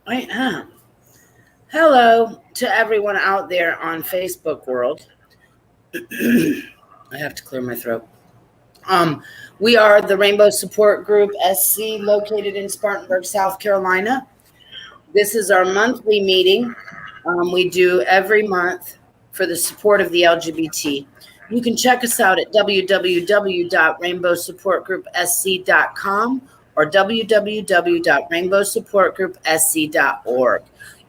I am. Hello to everyone out there on Facebook world. I have to clear my throat. We are the Rainbow Support Group SC located in Spartanburg, South Carolina. This is our monthly meeting we do every month for the support of the LGBT. You can check us out at www.rainbowsupportgroupsc.com or www.rainbowsupportgroupsc.org.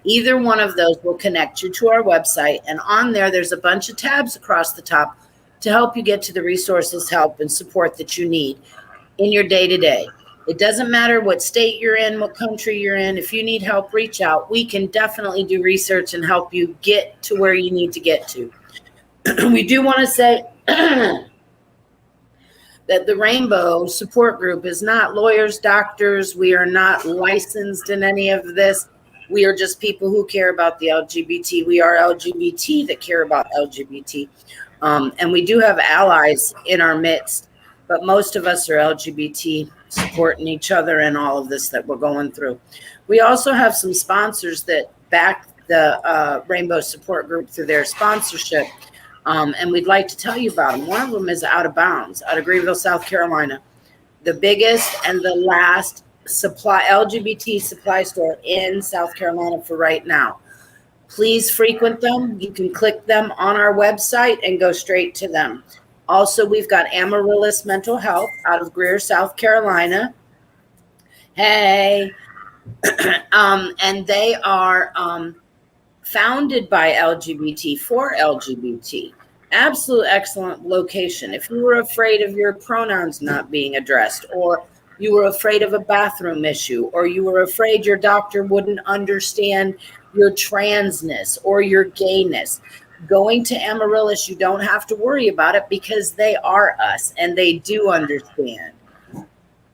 Either one of those will connect you to our website, and on there, there's a bunch of tabs across the top to help you get to the resources, help, and support that you need in your day-to-day. It doesn't matter what state you're in, what country you're in. If you need help, reach out. We can definitely do research and help you get to where you need to get to. We do want to say that the Rainbow Support Group is not lawyers, doctors. We are not licensed in any of this. We are just people who care about the LGBT. We are LGBT that care about LGBT. And we do have allies in our midst, but most of us are LGBT, supporting each other in all of this that we're going through. We also have some sponsors that back the Rainbow Support Group through their sponsorship, and we'd like to tell you about them. One of them is Out of Bounds, out of Greenville, South Carolina, the biggest and the last LGBT supply store in South Carolina for right now. Please frequent them. You can click them on our website and go straight to them. Also, we've got Amaryllis Mental Health out of Greer, South Carolina. Hey. And they are founded by LGBT for LGBT. Absolute excellent location. If you were afraid of your pronouns not being addressed, or you were afraid of a bathroom issue, or you were afraid your doctor wouldn't understand your transness or your gayness, going to Amaryllis, you don't have to worry about it because they are us and they do understand.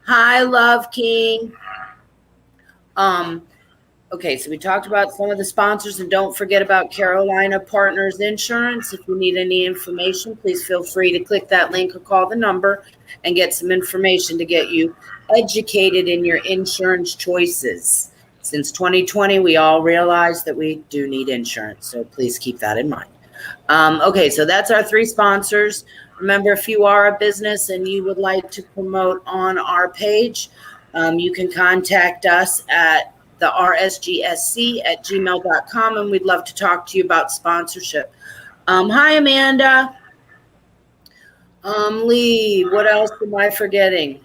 Hi, Love King. Okay, so we talked about some of the sponsors, and don't forget about Carolina Partners Insurance. If you need any information, please feel free to click that link or call the number and get some information to get you educated in your insurance choices. Since 2020, we all realized that we do need insurance, so please keep that in mind. Okay, so that's our three sponsors. Remember, if you are a business and you would like to promote on our page, you can contact us at the rsgsc@gmail.com, and we'd love to talk to you about sponsorship. Hi, Amanda. Lee, what else am I forgetting?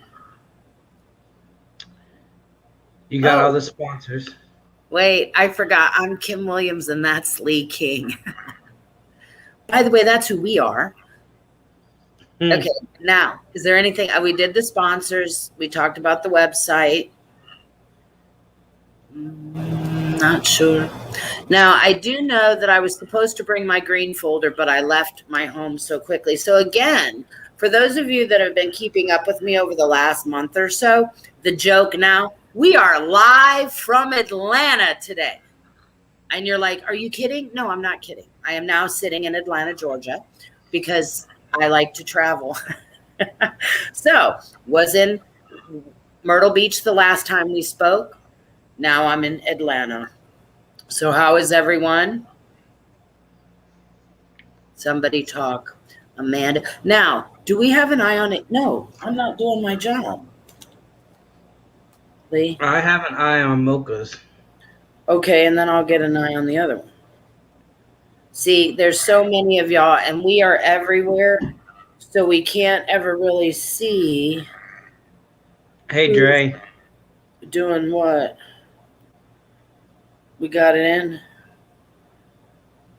You got all the sponsors. Wait, I forgot. I'm Kim Williams, and that's Lee King. By the way, that's who we are. Okay, now, is there anything? We did the sponsors. We talked about the website. Not sure. Now, I do know that I was supposed to bring my green folder, but I left my home so quickly. So again, for those of you that have been keeping up with me over the last month or so, the joke now, we are live from Atlanta today. And you're like, are you kidding? No, I'm not kidding. I am now sitting in Atlanta, Georgia, because I like to travel. So, was in Myrtle Beach the last time we spoke. Now I'm in Atlanta. So how is everyone? Somebody talk. Amanda. Now, do we have an eye on it? No, I'm not doing my job. Lee? I have an eye on Mocha's. Okay, and then I'll get an eye on the other one. See, there's so many of y'all, and we are everywhere, so we can't ever really see. Hey, Dre. Doing what? We got it in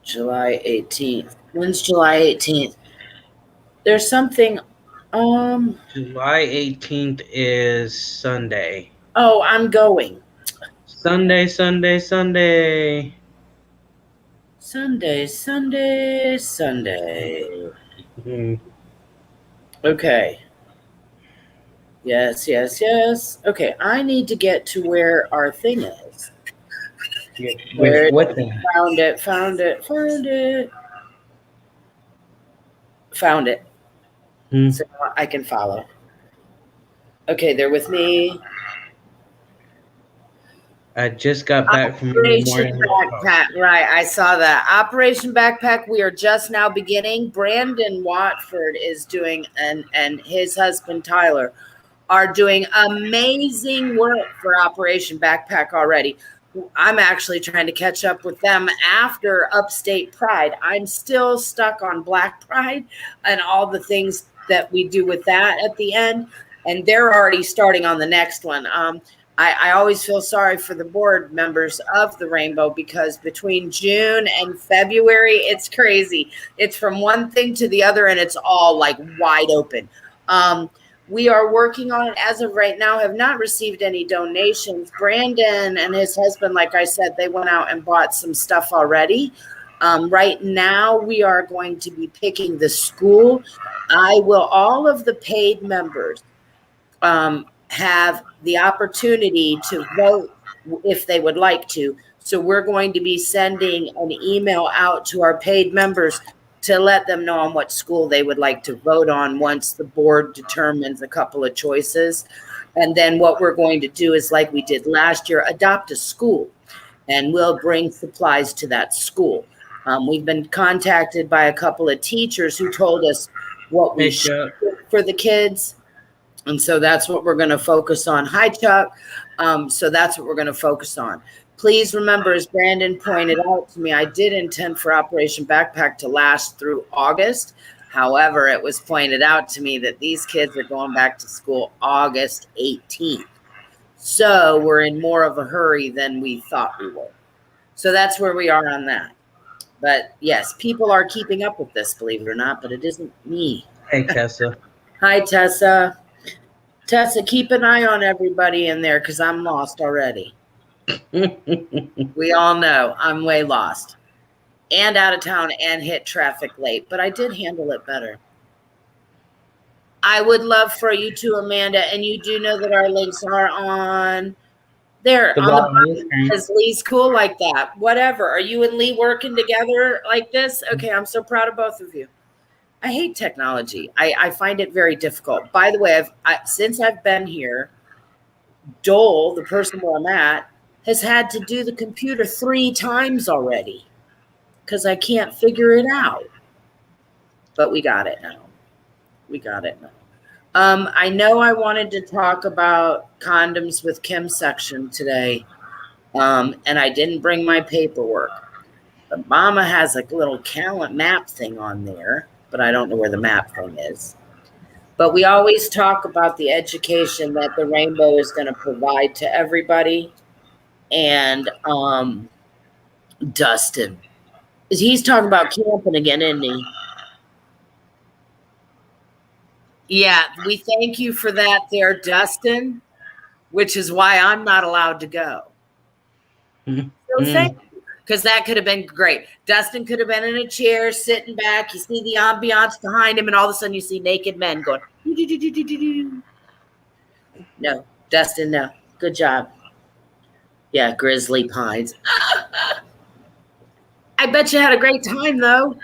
July 18th. When's July 18th? There's something. July 18th is Sunday. Oh, I'm going. Sunday. Sunday. Okay. Yes. Okay, I need to get to where our thing is. What thing? Found it. So I can follow. Okay, they're with me. I just got back from a Operation memorial Backpack. Right, I saw that. Operation Backpack, we are just now beginning. Brandon Watford is doing, and his husband Tyler are doing amazing work for Operation Backpack already. I'm actually trying to catch up with them after Upstate Pride. I'm still stuck on Black Pride and all the things that we do with that at the end. And they're already starting on the next one. I always feel sorry for the board members of the Rainbow because between June and February, it's crazy. It's from one thing to the other, and it's all like wide open. We are working on it as of right now, have not received any donations. Brandon and his husband, like I said, they went out and bought some stuff already. Right now, we are going to be picking the school. All of the paid members have the opportunity to vote if they would like to. So we're going to be sending an email out to our paid members to let them know on what school they would like to vote on once the board determines a couple of choices. And then what we're going to do is, like we did last year, adopt a school, and we'll bring supplies to that school. We've been contacted by a couple of teachers who told us what we should do for the kids. And so that's what we're going to focus on. Hi, Chuck. So that's what we're going to focus on. Please remember, as Brandon pointed out to me, I did intend for Operation Backpack to last through August. However, it was pointed out to me that these kids are going back to school August 18th. So we're in more of a hurry than we thought we were. So that's where we are on that. But yes, people are keeping up with this, believe it or not, but it isn't me. Hey, Tessa. Hi, Tessa. Tessa, keep an eye on everybody in there because I'm lost already. We all know I'm way lost and out of town and hit traffic late, but I did handle it better. I would love for you to, Amanda, and you do know that our links are on there on the bottom. Is Lee's cool like that? Whatever. Are you and Lee working together like this? Okay, I'm so proud of both of you. I hate technology. I find it very difficult. By the way, since I've been here, Dole, the person where I'm at, has had to do the computer 3 times already because I can't figure it out. But we got it now. I know I wanted to talk about condoms with Kim section today, and I didn't bring my paperwork. But Mama has a little calendar map thing on there, but I don't know where the map thing is. But we always talk about the education that the Rainbow is going to provide to everybody. And Dustin, he's talking about camping again, isn't he? Yeah, we thank you for that there, Dustin, which is why I'm not allowed to go. So thank you, because that could have been great. Dustin could have been in a chair, sitting back. You see the ambiance behind him, and all of a sudden you see naked men going, doo-doo-doo-doo-doo-doo. No, Dustin, no. Good job. Yeah, Grizzly Pines. I bet you had a great time, though.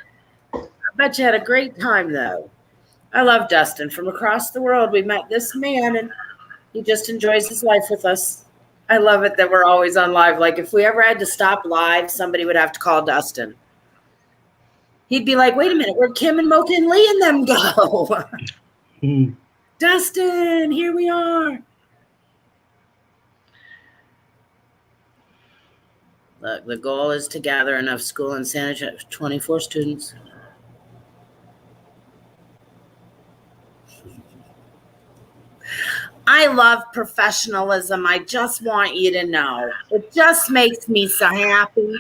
I love Dustin. From across the world, we met this man, and he just enjoys his life with us. I love it that we're always on live. Like, if we ever had to stop live, somebody would have to call Dustin. He'd be like, wait a minute, where'd Kim and Mocha and Lee and them go? Dustin, here we are. Look, the goal is to gather enough school and sanitary 24 students. I love professionalism. I just want you to know. It just makes me so happy.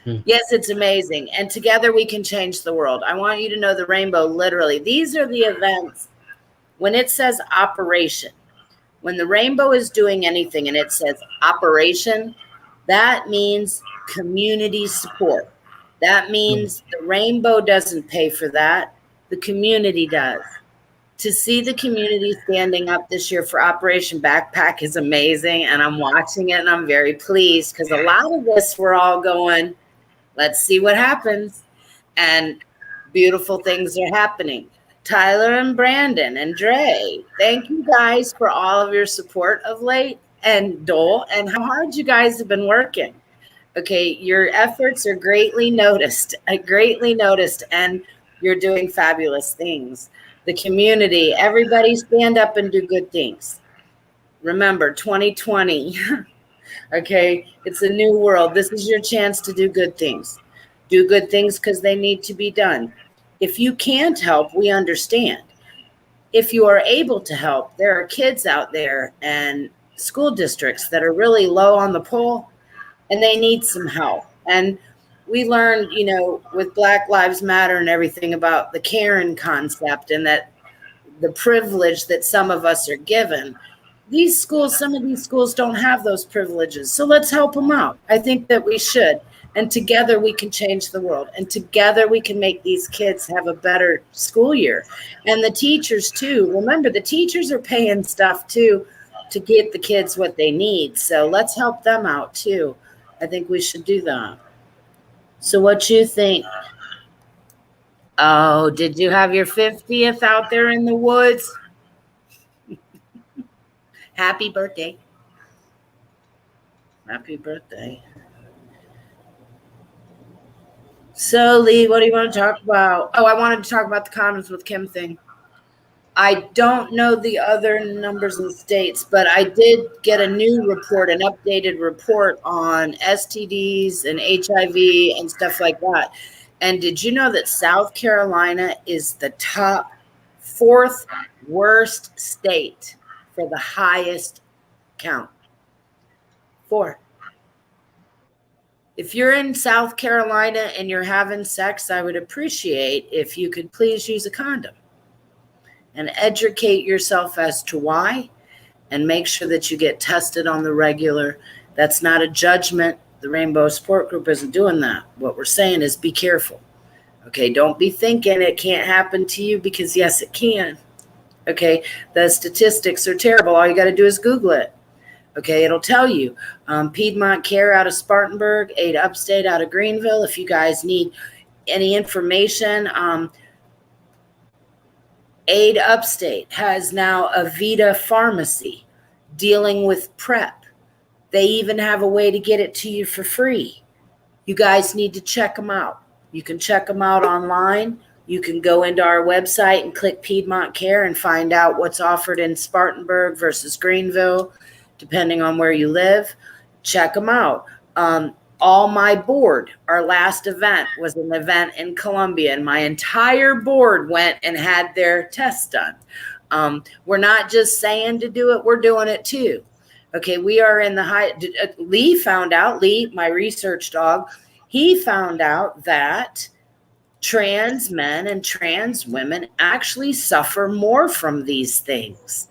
Yes, it's amazing. And together we can change the world. I want you to know the Rainbow, literally. These are the events. When it says operation, when the Rainbow is doing anything and it says operation, that means community support. That means the Rainbow doesn't pay for that. The community does. To see the community standing up this year for Operation Backpack is amazing. And I'm watching it and I'm very pleased because a lot of this we're all going, let's see what happens. And beautiful things are happening. Tyler and Brandon and Dre, thank you guys for all of your support of late. and Dole, and how hard you guys have been working. Okay, your efforts are greatly noticed, and you're doing fabulous things. The community, everybody stand up and do good things. Remember, 2020, okay, it's a new world. This is your chance to do good things. Do good things because they need to be done. If you can't help, we understand. If you are able to help, there are kids out there and school districts that are really low on the pole and they need some help. And we learned, with Black Lives Matter and everything about the Karen concept and that the privilege that some of us are given. Some of these schools don't have those privileges. So let's help them out. I think that we should. And together we can change the world. And together we can make these kids have a better school year. And the teachers too. Remember, the teachers are paying stuff too to get the kids what they need. So let's help them out too. I think we should do that. So what you think? Oh, did you have your 50th out there in the woods? Happy birthday. Happy birthday. So, Lee, what do you want to talk about? Oh, I wanted to talk about the condoms with Kim thing. I don't know the other numbers in the states, but I did get a new report, an updated report on STDs and HIV and stuff like that. And did you know that South Carolina is the top 4th worst state for the highest count? 4. If you're in South Carolina and you're having sex, I would appreciate if you could please use a condom and educate yourself as to why, and make sure that you get tested on the regular. That's not a judgment. The Rainbow Support Group isn't doing that. What we're saying is be careful. Okay, don't be thinking it can't happen to you, because yes, it can. Okay, the statistics are terrible. All you got to do is Google it. Okay, it'll tell you. Piedmont Care out of Spartanburg, Aid Upstate out of Greenville. If you guys need any information, Aid Upstate has now a Vita pharmacy dealing with PrEP. They even have a way to get it to you for free. You guys need to check them out. You can check them out online. You can go into our website and click Piedmont Care and find out what's offered in Spartanburg versus Greenville, depending on where you live. Check them out. All my board, our last event was an event in Columbia, and my entire board went and had their tests done. We're not just saying to do it, we're doing it too. Okay, we are in the high. Lee found out, my research dog, he found out that trans men and trans women actually suffer more from these things.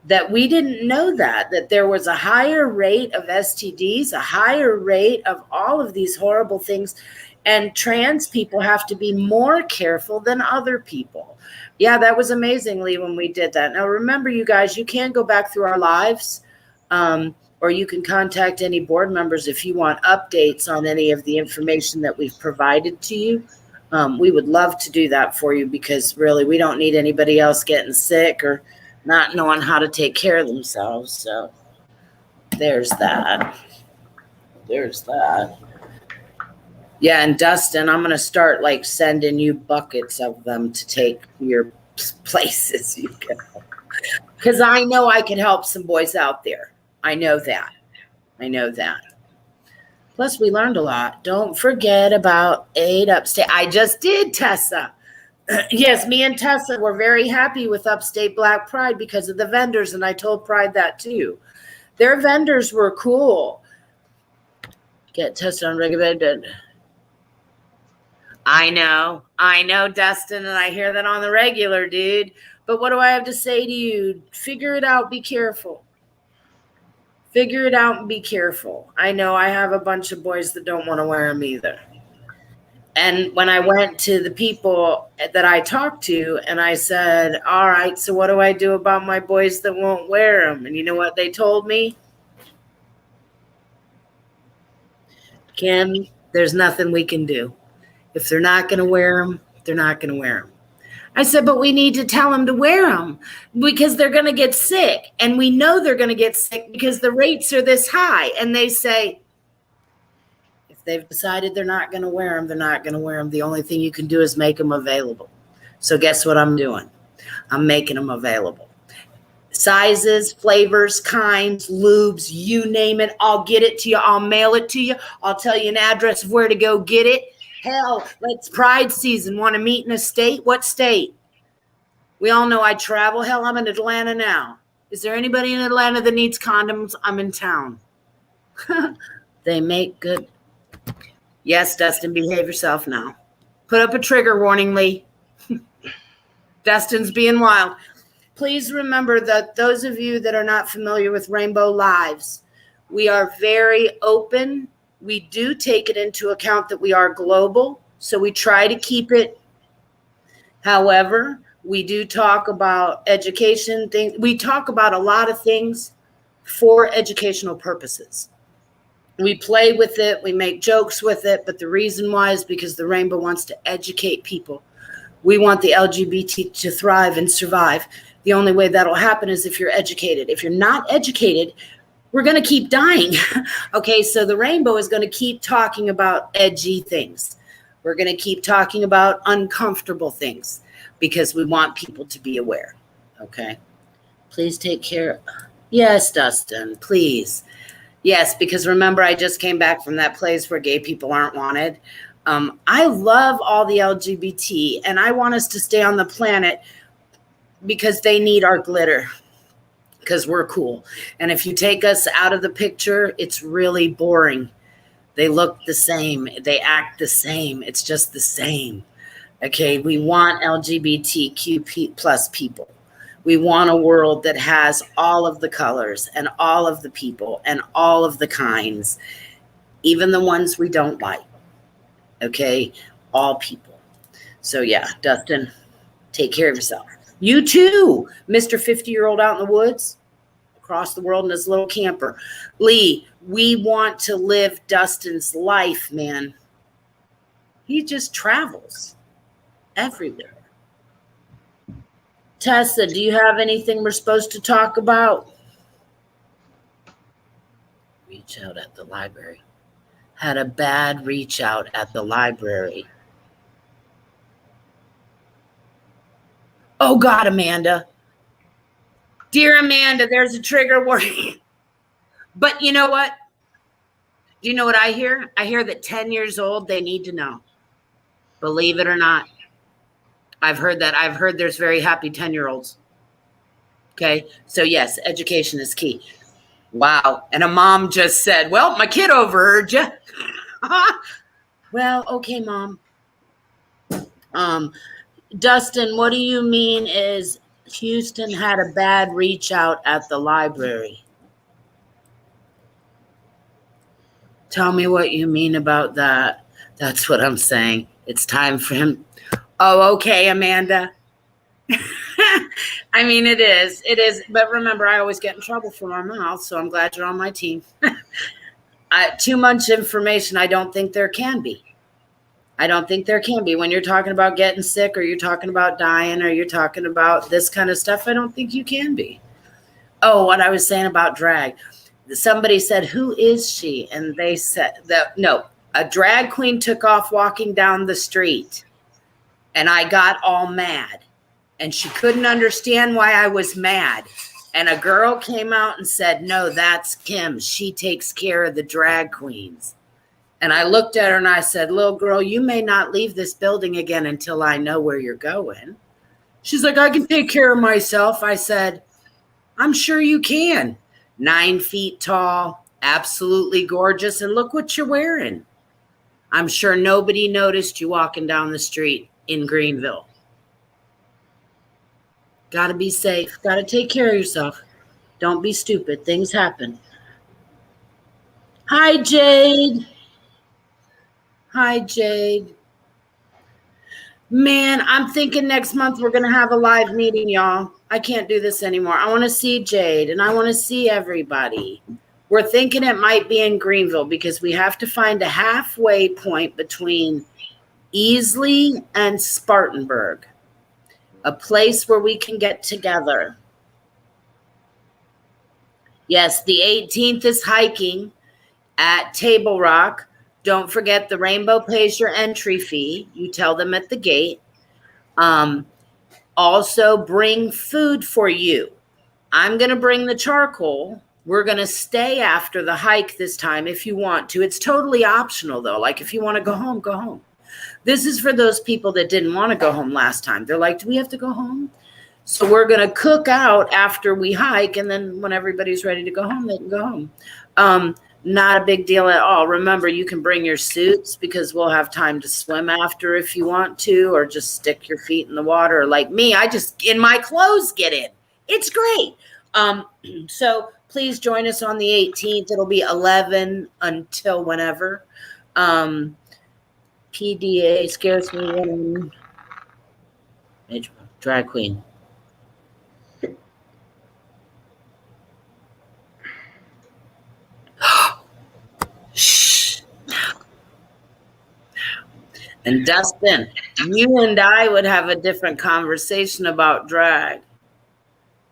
That we didn't know that there was a higher rate of STDs, a higher rate of all of these horrible things. And trans people have to be more careful than other people. Yeah, that was amazingly when we did that. Now, remember, you guys, you can go back through our lives, or you can contact any board members if you want updates on any of the information that we've provided to you. We would love to do that for you, because really we don't need anybody else getting sick or not knowing how to take care of themselves. So there's that. Yeah, and Dustin, I'm going to start sending you buckets of them to take to your places you go. Because I know I can help some boys out there. I know that. Plus, we learned a lot. Don't forget about Aid Upstate. I just did, Tessa. Yes, me and Tessa were very happy with Upstate Black Pride because of the vendors, and I told Pride that too. Their vendors were cool. Get Tessa on regulated. I know, Dustin, and I hear that on the regular, dude. But what do I have to say to you? Figure it out. Be careful. Figure it out and be careful. I know I have a bunch of boys that don't want to wear them either. And when I went to the people that I talked to and I said, all right, so what do I do about my boys that won't wear them? And you know what they told me? Kim, there's nothing we can do. If they're not going to wear them, they're not going to wear them. I said, but we need to tell them to wear them because they're going to get sick. And we know they're going to get sick because the rates are this high. And they say, if they've decided they're not going to wear them, they're not going to wear them. The only thing you can do is make them available. So guess what I'm doing? I'm making them available. Sizes, flavors, kinds, lubes, you name it. I'll get it to you. I'll mail it to you. I'll tell you an address of where to go get it. Hell, it's Pride season. Want to meet in a state? What state? We all know I travel. Hell, I'm in Atlanta now. Is there anybody in Atlanta that needs condoms? I'm in town. They make good. Yes, Dustin, behave yourself now. Put up a trigger warning, Lee. Dustin's being wild. Please remember that those of you that are not familiar with Rainbow Lives, we are very open. We do take it into account that we are global, so we try to keep it. However, we do talk about education things. We talk about a lot of things for educational purposes. We play with it. We make jokes with it. But the reason why is because the Rainbow wants to educate people. We want the LGBT to thrive and survive. The only way that'll happen is if you're educated. If you're not educated, we're going to keep dying. Okay, so the Rainbow is going to keep talking about edgy things. We're going to keep talking about uncomfortable things because we want people to be aware. Okay, please take care. Yes, Dustin, please. Yes, because remember, I just came back from that place where gay people aren't wanted. I love all the LGBT, and I want us to stay on the planet because they need our glitter. Because we're cool. And if you take us out of the picture, it's really boring. They look the same. They act the same. It's just the same. Okay, we want LGBTQ plus people. We want a world that has all of the colors and all of the people and all of the kinds, even the ones we don't like. Okay, all people. So yeah, Dustin, take care of yourself. You too, Mr. 50-year-old out in the woods, across the world in his little camper. Lee, we want to live Dustin's life, man. He just travels everywhere. Tessa, do you have anything we're supposed to talk about? Reach out at the library. Had a bad reach out at the library. Oh, God, Amanda. Dear Amanda, there's a trigger warning. But you know what? Do you know what I hear? I hear that 10 years old, they need to know. Believe it or not. I've heard that. I've heard there's very happy 10-year-olds. Okay. So yes, education is key. Wow. And a mom just said, well, my kid overheard you. Well, okay, Mom. Dustin, what do you mean is Houston had a bad reach out at the library? Tell me what you mean about that. That's what I'm saying. It's time for him. Oh, okay, Amanda. I mean, it is. It is. But remember, I always get in trouble for my mouth, so I'm glad you're on my team. Too much information, I don't think there can be. I don't think there can be. When you're talking about getting sick or you're talking about dying or you're talking about this kind of stuff, I don't think you can be. Oh, what I was saying about drag. Somebody said, who is she? And they said that, no, a drag queen took off walking down the street and I got all mad and she couldn't understand why I was mad. And a girl came out and said, no, that's Kim. She takes care of the drag queens. And I looked at her and I said, little girl, you may not leave this building again until I know where you're going. She's like, I can take care of myself. I said, I'm sure you can. 9 feet tall, absolutely gorgeous. And look what you're wearing. I'm sure nobody noticed you walking down the street in Greenville. Got to be safe. Got to take care of yourself. Don't be stupid. Things happen. Hi, Jade. Hi, Jade. Man, I'm thinking next month we're going to have a live meeting, y'all. I can't do this anymore. I want to see Jade and I want to see everybody. We're thinking it might be in Greenville because we have to find a halfway point between Easley and Spartanburg. a place where we can get together. Yes, the 18th is hiking at Table Rock. Don't forget the Rainbow pays your entry fee. You tell them at the gate. Also bring food for you. I'm going to bring the charcoal. We're going to stay after the hike this time if you want to. It's totally optional though. Like if you want to go home, go home. This is for those people that didn't want to go home last time. They're like, do we have to go home? So we're going to cook out after we hike. And then when everybody's ready to go home, they can go home. Not a big deal at all. Remember, you can bring your suits because we'll have time to swim after if you want to, or just stick your feet in the water. Like me, I just in my clothes get in. It's great. So please join us on the 18th. It'll be 11 until whenever. PDA scares me. Drag queen. Shh. And Dustin, you and I would have a different conversation about drag.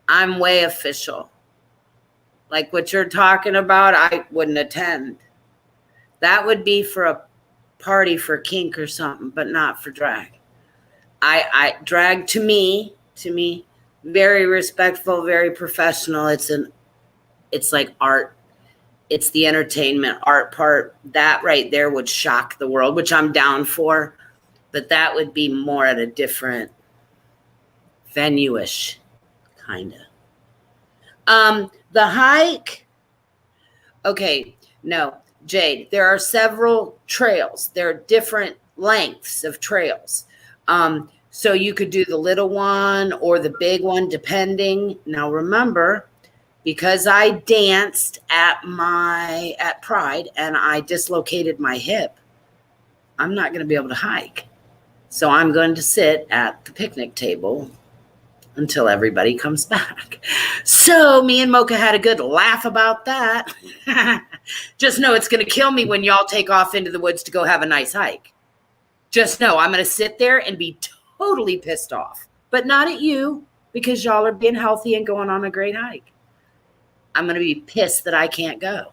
I'm way official. Like what you're talking about, I wouldn't attend. That would be for a party for kink or something, but not for drag. I drag to me, very respectful, very professional. It's like art. It's the entertainment art part. That right there would shock the world, which I'm down for. But that would be more at a different venue-ish, kind of. The hike. Okay, no, Jade, there are several trails. There are different lengths of trails. So you could do the little one or the big one, depending. Now remember, because I danced at Pride and I dislocated my hip, I'm not going to be able to hike. So I'm going to sit at the picnic table until everybody comes back. So me and Mocha had a good laugh about that. Just know it's going to kill me when y'all take off into the woods to go have a nice hike. Just know I'm going to sit there and be totally pissed off, but not at you because y'all are being healthy and going on a great hike. I'm going to be pissed that I can't go.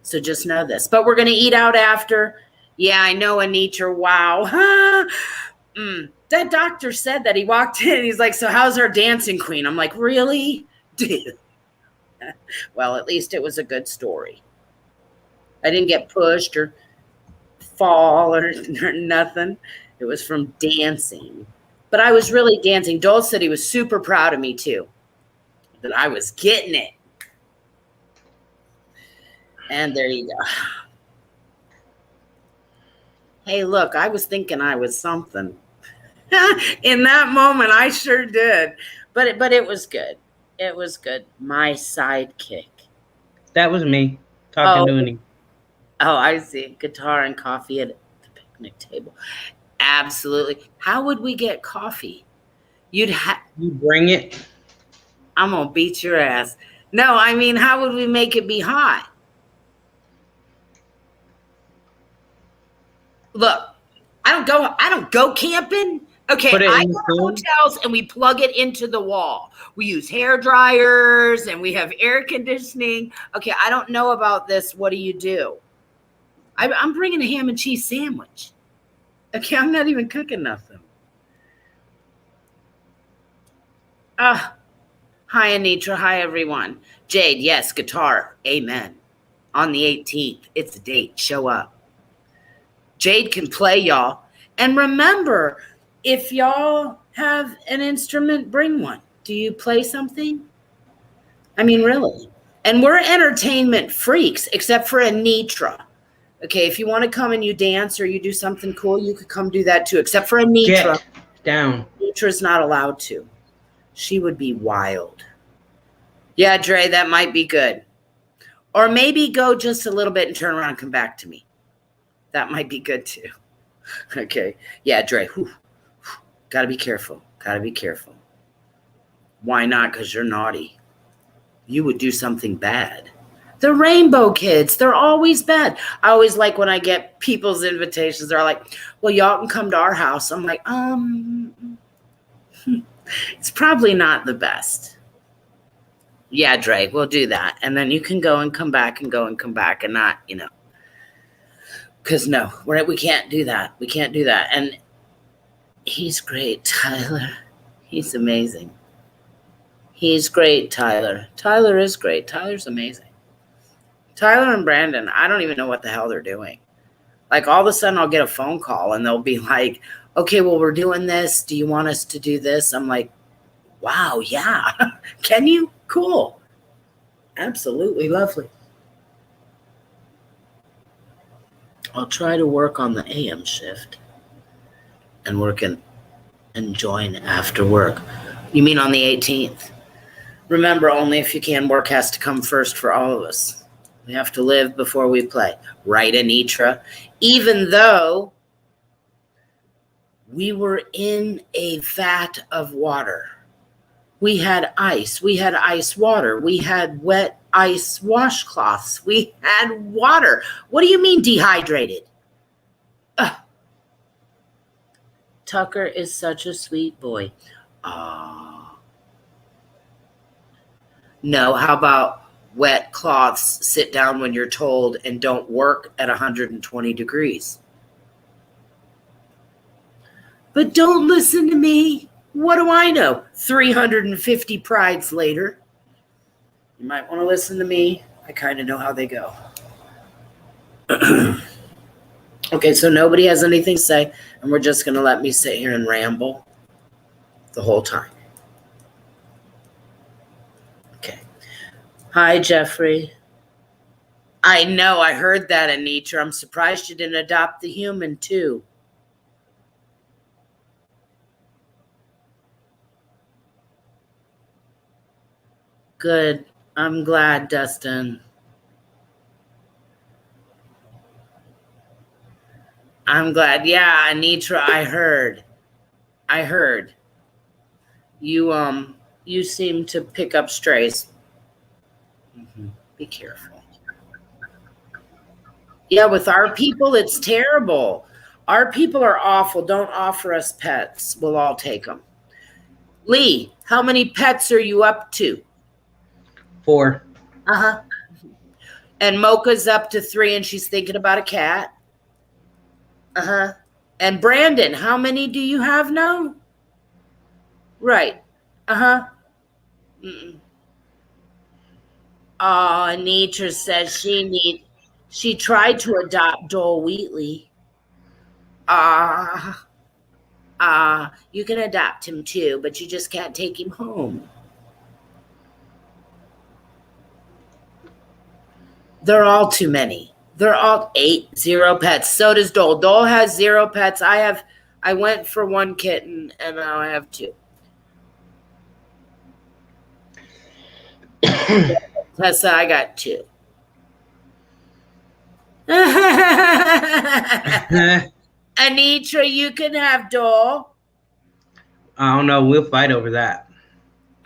So just know this. But we're going to eat out after. Yeah, I know, Anitra. Wow. That doctor said that. He walked in and he's like, so how's our dancing queen? I'm like, really? Well, at least it was a good story. I didn't get pushed or fall or nothing. It was from dancing. But I was really dancing. Dole said he was super proud of me too. That I was getting it. And there you go. Hey, look, I was thinking I was something. In that moment, I sure did. But it was good. It was good. My sidekick. That was me talking to Uni. Oh, I see. Guitar and coffee at the picnic table. Absolutely. How would we get coffee? You bring it. I'm going to beat your ass. No, I mean, how would we make it be hot? Look, I don't go camping. Okay, I go to hotels and we plug it into the wall. We use hair dryers and we have air conditioning. Okay, I don't know about this. What do you do? I'm bringing a ham and cheese sandwich. Okay, I'm not even cooking nothing. Hi, Anitra. Hi, everyone. Jade, yes, guitar. Amen. On the 18th, it's a date. Show up. Jade can play, y'all. And remember, if y'all have an instrument, bring one. Do you play something? I mean, really. And we're entertainment freaks, except for Anitra. Okay, if you want to come and you dance or you do something cool, you could come do that too, except for Anitra. Get down. Anitra's not allowed to. She would be wild. Yeah, Dre, that might be good. Or maybe go just a little bit and turn around and come back to me. That might be good too. Okay. Yeah, Dre. Gotta be careful. Gotta be careful. Why not? Because you're naughty. You would do something bad. The Rainbow Kids, they're always bad. I always like when I get people's invitations. They're like, well, y'all can come to our house. I'm like, It's probably not the best. Yeah, Drake, we'll do that. And then you can go and come back and go and come back and not, because no, we can't do that. We can't do that. And he's great, Tyler. He's amazing. He's great, Tyler. Tyler is great. Tyler's amazing. Tyler and Brandon, I don't even know what the hell they're doing. Like all of a sudden I'll get a phone call and they'll be like, okay, well, we're doing this. Do you want us to do this? I'm like, wow, yeah. Can you? Cool. Absolutely lovely. I'll try to work on the AM shift and join after work. You mean on the 18th? Remember, only if you can, work has to come first for all of us. We have to live before we play. Right, Anitra? Even though we were in a vat of water. We had ice. We had ice water. We had wet ice washcloths. We had water. What do you mean dehydrated? Tucker is such a sweet boy. No, how about wet cloths, sit down when you're told, and don't work at 120 degrees? But don't listen to me. What do I know? 350 prides later. You might want to listen to me. I kind of know how they go. Okay, so nobody has anything to say, and we're just going to let me sit here and ramble the whole time. Okay. Hi, Jeffrey. I know, I heard that, Anitra. I'm surprised you didn't adopt the human, too. Good. I'm glad, Dustin. I'm glad. Yeah, Anitra, I heard. You seem to pick up strays. Be careful. Yeah, with our people, it's terrible. Our people are awful. Don't offer us pets. We'll all take them. Lee, how many pets are you up to? 4. Uh-huh. And Mocha's up to 3, and she's thinking about a cat. Uh-huh. And Brandon, how many do you have now? Right. Uh-huh. Oh, Anitra says she tried to adopt Dole Wheatley. You can adopt him too, but you just can't take him home. They're all too many. They're all 0 pets. So does Dole. Dole has 0 pets. I went for 1 kitten and now I have 2. Tessa, I got 2. Anitra, you can have Dole. I don't know. We'll fight over that.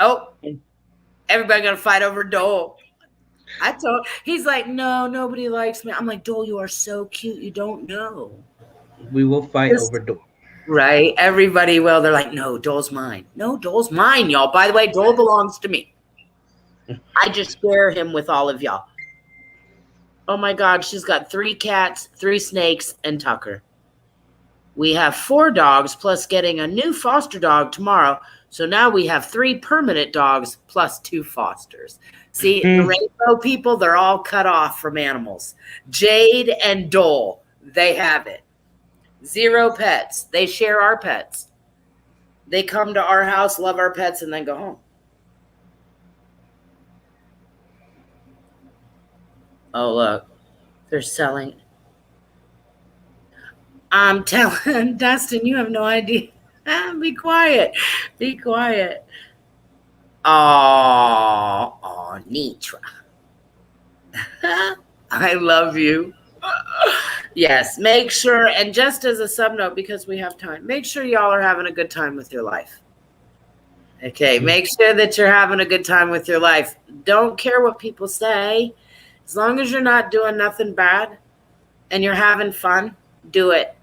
Oh, everybody gonna fight over Dole. He's like, no, nobody likes me. I'm like, Dole, you are so cute. You don't know. We will fight over Dole. Right? Everybody will. They're like, no, Dole's mine. No, Dole's mine, y'all. By the way, Dole belongs to me. I just share him with all of y'all. Oh my God, she's got 3 cats, 3 snakes, and Tucker. We have 4 dogs plus getting a new foster dog tomorrow. So now we have 3 permanent dogs plus 2 fosters. See, the rainbow people, they're all cut off from animals. Jade and Dole, they have it. 0 pets. They share our pets. They come to our house, love our pets, and then go home. Oh, look, they're selling. I'm telling Dustin, you have no idea. Be quiet. Be quiet. Oh, Nitra. I love you. Yes, make sure, and just as a sub note, because we have time, make sure y'all are having a good time with your life. Okay, make sure that you're having a good time with your life. Don't care what people say. As long as you're not doing nothing bad and you're having fun, do it.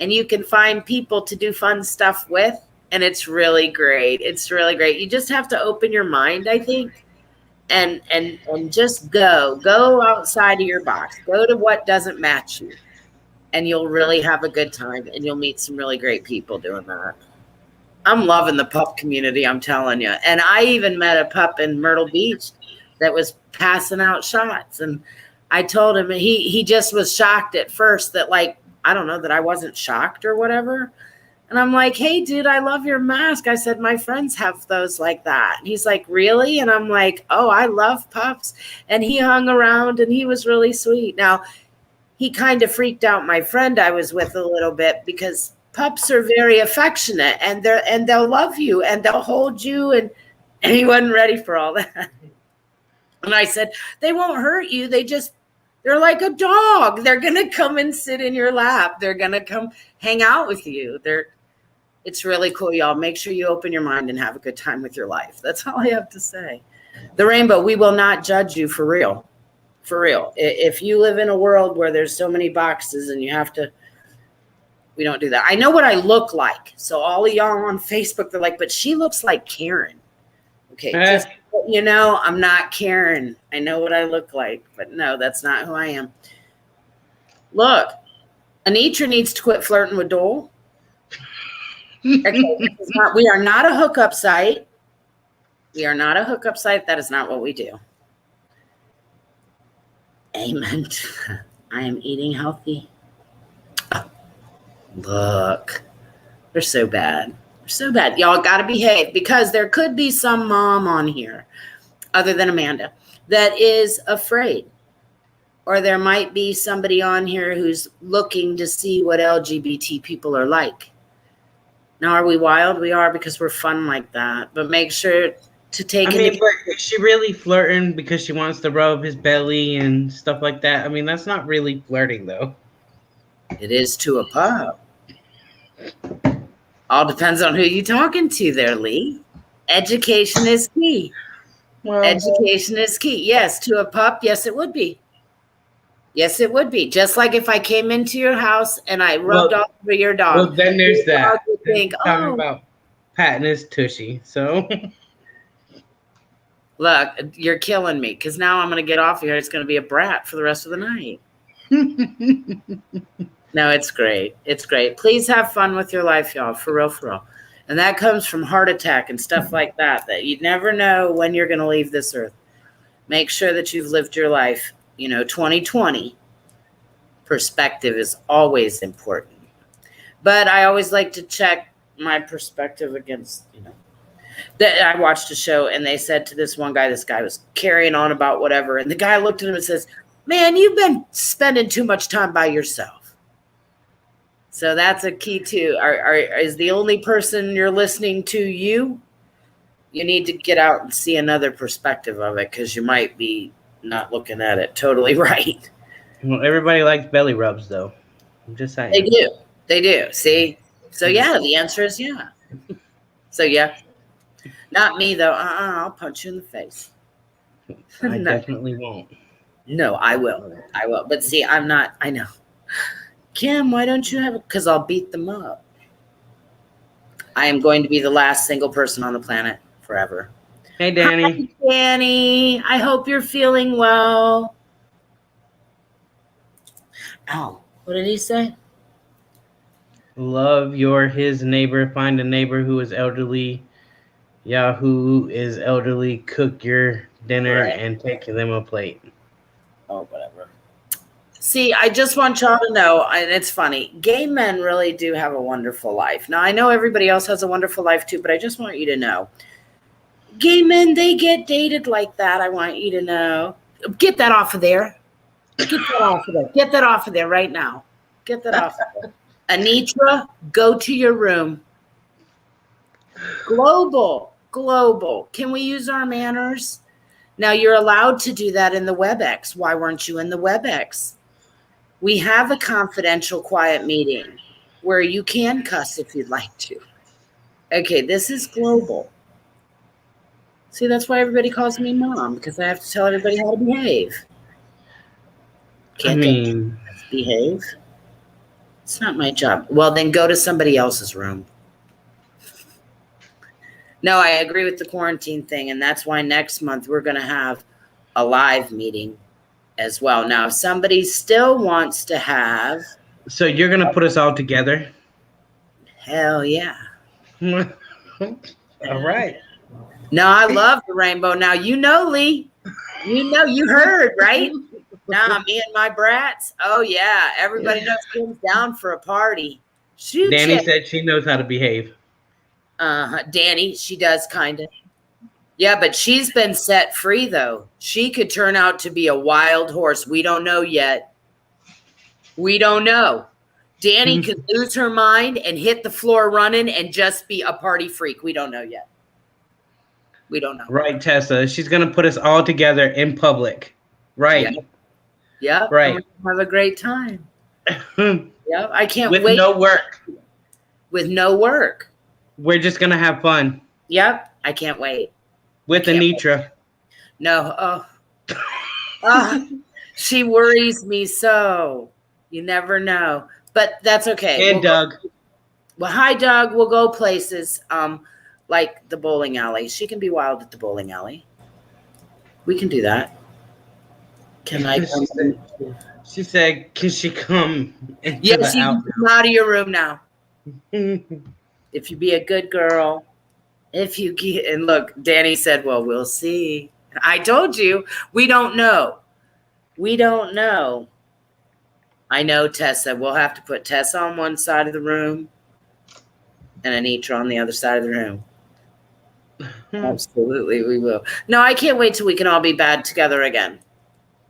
And you can find people to do fun stuff with. And it's really great. It's really great. You just have to open your mind, I think, and just go outside of your box. Go to what doesn't match you, and you'll really have a good time, and you'll meet some really great people doing that. I'm loving the pup community, I'm telling you. And I even met a pup in Myrtle Beach that was passing out shots, and I told him, and he just was shocked at first that, like, I don't know, that I wasn't shocked or whatever. And I'm like, hey, dude, I love your mask. I said, my friends have those like that. And he's like, really? And I'm like, oh, I love pups. And he hung around and he was really sweet. Now, he kind of freaked out my friend I was with a little bit because pups are very affectionate and they'll love you and they'll hold you. And he wasn't ready for all that. And I said, they won't hurt you. They're like a dog. They're going to come and sit in your lap. They're going to come hang out with you. It's really cool, y'all. Make sure you open your mind and have a good time with your life. That's all I have to say. The rainbow, we will not judge you, for real. For real. If you live in a world where there's so many boxes and we don't do that. I know what I look like. So all of y'all on Facebook, they're like, but she looks like Karen. Okay, just, I'm not Karen. I know what I look like, but no, that's not who I am. Look, Anitra needs to quit flirting with Dole. Okay, we are not a hookup site. We are not a hookup site. That is not what we do. Amen. I am eating healthy. Look, they're so bad. They're so bad. Y'all got to behave, because there could be some mom on here, other than Amanda, that is afraid. Or there might be somebody on here who's looking to see what LGBT people are like. Now, are we wild? We are, because we're fun like that. But make sure to take. But is she really flirting because she wants to rub his belly and stuff like that? I mean, that's not really flirting, though. It is to a pup. All depends on who you're talking to there, Lee. Education is key. Well, education is key. Yes, to a pup, yes, it would be. Yes, it would be. Just like if I came into your house and I rubbed all over your dog. Well, then there's that. Talking about patting his tushy. So, look, you're killing me, because now I'm going to get off here. It's going to be a brat for the rest of the night. No, it's great. It's great. Please have fun with your life, y'all. For real, for real. And that comes from heart attack and stuff like that you never know when you're going to leave this earth. Make sure that you've lived your life. 2020 perspective is always important. But I always like to check my perspective against, that I watched a show and they said to this guy was carrying on about whatever. And the guy looked at him and says, man, you've been spending too much time by yourself. So that's a key too. Is the only person you're listening to you? You need to get out and see another perspective of it, because you might be not looking at it totally right. Well, everybody likes belly rubs, though. I'm just saying. They do. See? So, yeah, the answer is yeah. So, yeah. Not me, though. I'll punch you in the face. I definitely won't. No, I will. But see, I'm not. I know. Kim, why don't you have it? Because I'll beat them up. I am going to be the last single person on the planet forever. Hey, Danny. Hi, Danny. I hope you're feeling well. Ow. What did he say? Love his neighbor. Find a neighbor who is elderly. Yahoo is elderly. Cook your dinner and take them a plate. Oh, whatever. See, I just want y'all to know, and it's funny, gay men really do have a wonderful life. Now, I know everybody else has a wonderful life too, but I just want you to know. Gay men, they get dated like that. I want you to know. Get that off of there. Get that off of there. Get that off of there right now. Get that off of there. Anitra, go to your room. Global. Can we use our manners? Now, you're allowed to do that in the Webex. Why weren't you in the Webex? We have a confidential quiet meeting where you can cuss if you'd like to. Okay, this is global. See, that's why everybody calls me mom, because I have to tell everybody how to behave. Can't behave. It's not my job. Well, then go to somebody else's room. No, I agree with the quarantine thing. And that's why next month we're going to have a live meeting as well. Now, if somebody still wants to have. So you're going to put us all together? Hell yeah. All right. No, I love the rainbow. Now, Lee, you heard, right? Nah, me and my brats. Oh, yeah. Everybody knows Kim's down for a party. Shoot, Danny said she knows how to behave. Danny, she does kind of. Yeah, but she's been set free, though. She could turn out to be a wild horse. We don't know yet. We don't know. Danny could lose her mind and hit the floor running and just be a party freak. We don't know yet. We don't know. Right, Tessa. She's going to put us all together in public. Right. Yeah. Right. Have a great time. Yeah. I can't wait. With no work. With no work. We're just going to have fun. Yep. I can't wait. With Anitra. No. Oh. She worries me so. You never know. But that's okay. And Doug. Well, hi, Doug. We'll go places like the bowling alley. She can be wild at the bowling alley. We can do that. Can I come? She said, can she come into yes, the you can come out of your room now. If you be a good girl. If you get, and look, Danny said, well, we'll see. I told you, we don't know. We don't know. I know Tessa. We'll have to put Tessa on one side of the room and Anitra on the other side of the room. Absolutely, we will. No, I can't wait till we can all be bad together again.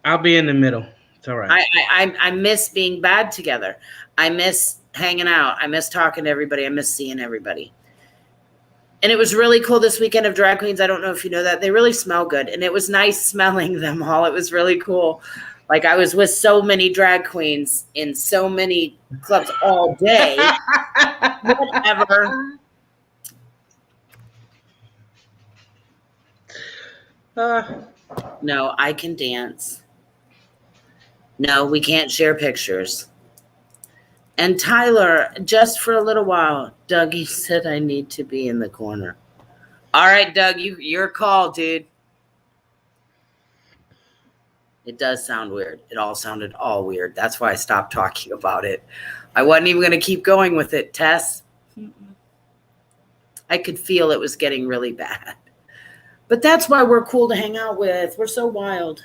I'll be in the middle. It's all right. I miss being bad together. I miss hanging out. I miss talking to everybody. I miss seeing everybody. And it was really cool this weekend of drag queens. I don't know if you know that. They really smell good. And it was nice smelling them all. It was really cool. Like I was with so many drag queens in so many clubs all day. Whatever. No, I can dance. No, we can't share pictures. And Tyler, just for a little while, Dougie said I need to be in the corner. All right, Doug, your call, dude. It does sound weird. It all sounded all weird. That's why I stopped talking about it. I wasn't even going to keep going with it, Tess. I could feel it was getting really bad. But that's why we're cool to hang out with. We're so wild.